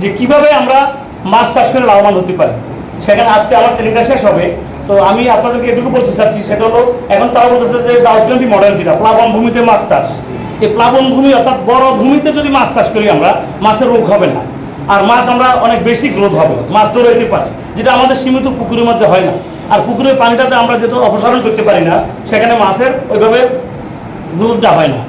যে কিভাবে আমরা মাছ চাষ করে লাভবান হতে পারি। সেখানে আজকে আমার ট্রেনিংটা শেষ হবে। তো আমি আপনাদেরকে এটুকু বলতে চাচ্ছি, সেটা হলো এখন তারা বলতেছে যে দাউদকান্দি মডেল যেটা প্লাবন ভূমিতে মাছ চাষ, এই প্লাবন ভূমি অর্থাৎ বড় ভূমিতে যদি মাছ চাষ করি আমরা, মাছের রোগ হবে না, আর মাছ আমরা অনেক বেশি গ্রোথ হবে, মাছ দৌড়াইতে পারে, যেটা আমাদের সীমিত পুকুরের মধ্যে হয় না। আর পুকুরের পানিটাতে আমরা যেহেতু অপসারণ করতে পারি না, সেখানে মাছের ওইভাবে গ্রোথটা হয় না।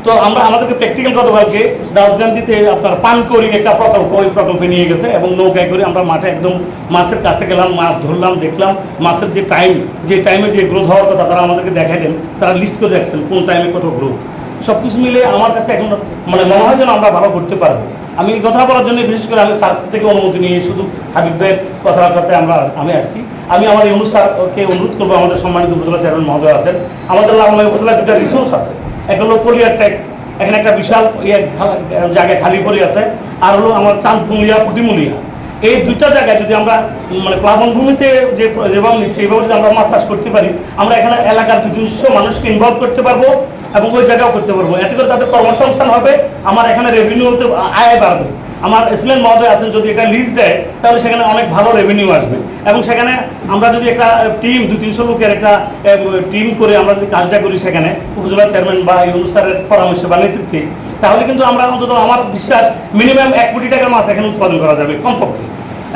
তো আমরা আমাদেরকে প্র্যাকটিক্যাল গতকালকে দাউদকান্দিতে আপনার পানকৌড়ি একটা প্রকল্প, ওই প্রকল্পে নিয়ে গেছে এবং নৌকায় করে আমরা মাঠে একদম মাছের কাছে গেলাম, মাছ ধরলাম, দেখলাম মাছের যে টাইমে যে গ্রোথ হওয়ার কথা তারা আমাদেরকে দেখাইলেন, তারা লিস্ট করে রাখছেন কোন টাইমে কত গ্রোথ। সব কিছু মিলে আমার কাছে এখন মনে হয় যেন আমরা ভালো করতে পারবো। আমি এই কথা বলার জন্য বিশেষ করে আমি স্যার থেকে অনুমতি নিয়ে শুধু হাবিব ভাইয়ের কথাবার্তাতে আমি আসছি। আমি আমার এই স্যারকে অনুরোধ করবো, আমাদের সম্মানিত উপজেলা চেয়ারম্যান মহোদয় আছেন, আমাদের লালমাই উপজেলায় দুটা রিসোর্স আছে, একটা হলো কলিয়ার ট্যাক, এখানে একটা বিশাল জায়গায় খালি পড়ে আছে, আর হলো আমার চাঁদপুলিয়া পুটিমুলিয়া। এই দুইটা জায়গায় যদি আমরা প্লাবন ভূমিতে যেভাবে নিচ্ছি এইভাবে যদি আমরা মাছ চাষ করতে পারি, আমরা এখানে এলাকার 200-300 মানুষকে ইনভলভ করতে পারবো এবং ওই জায়গাও করতে পারবো। এতে করে তাদের কর্মসংস্থান হবে, আমার এখানে রেভিনিউ হতে আয় বাড়বে। আমার এসলেন মহোদয় আছেন, যদি এটা লিজ দেয় তাহলে সেখানে অনেক ভালো রেভিনিউ আসবে এবং সেখানে আমরা যদি একটা টিম 200-300 লোকের একটা টিম করে আমরা যদি কাজটা করি সেখানে উপজেলা চেয়ারম্যান বা ইউনুস স্যারের পরামর্শে বা নেতৃত্বে, তাহলে কিন্তু আমরা অন্তত আমার বিশ্বাস মিনিমাম 1 কোটি টাকার মাছ এখানে উৎপাদন করা যাবে কমপক্ষে,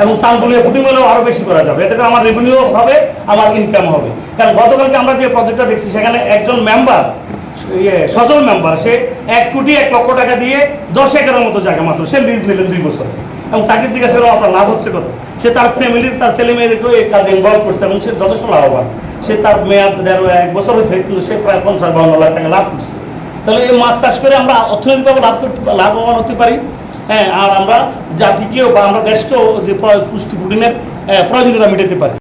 এবং চাঁদপুলিয়া পুটিমুলিয়াও আরও বেশি করা যাবে। এতে করে আমার রেভিনিউ হবে, আমার ইনকাম হবে। কারণ গতকালকে আমরা যে প্রজেক্টটা দেখছি সেখানে একজন মেম্বার, সজল মেম্বার, সে 1 কোটি 1 লক্ষ টাকা দিয়ে 10 একরের মতো জায়গা মাত্র সে লিজ নিলেন 2 বছরে, এবং তাকে জিজ্ঞাসা করলাম আপনার লাভ হচ্ছে কত, সে তার ফ্যামিলির তার ছেলে মেয়েদেরকেও এই কাজে ইনভলভ করছে এবং সে যথেষ্ট লাভবান। সে তার মেয়াদ 1 বছর হয়েছে, কিন্তু সে প্রায় 50-52 লাখ টাকা লাভ করছে। তাহলে এই মাছ চাষ করে আমরা অর্থনৈতিকভাবে লাভবান হতে পারি। হ্যাঁ, আর আমরা জাতিকেও বা আমরা দেশকেও যে পুষ্টি প্রোটিনের প্রয়োজনীয়তা মেটাতে পারি।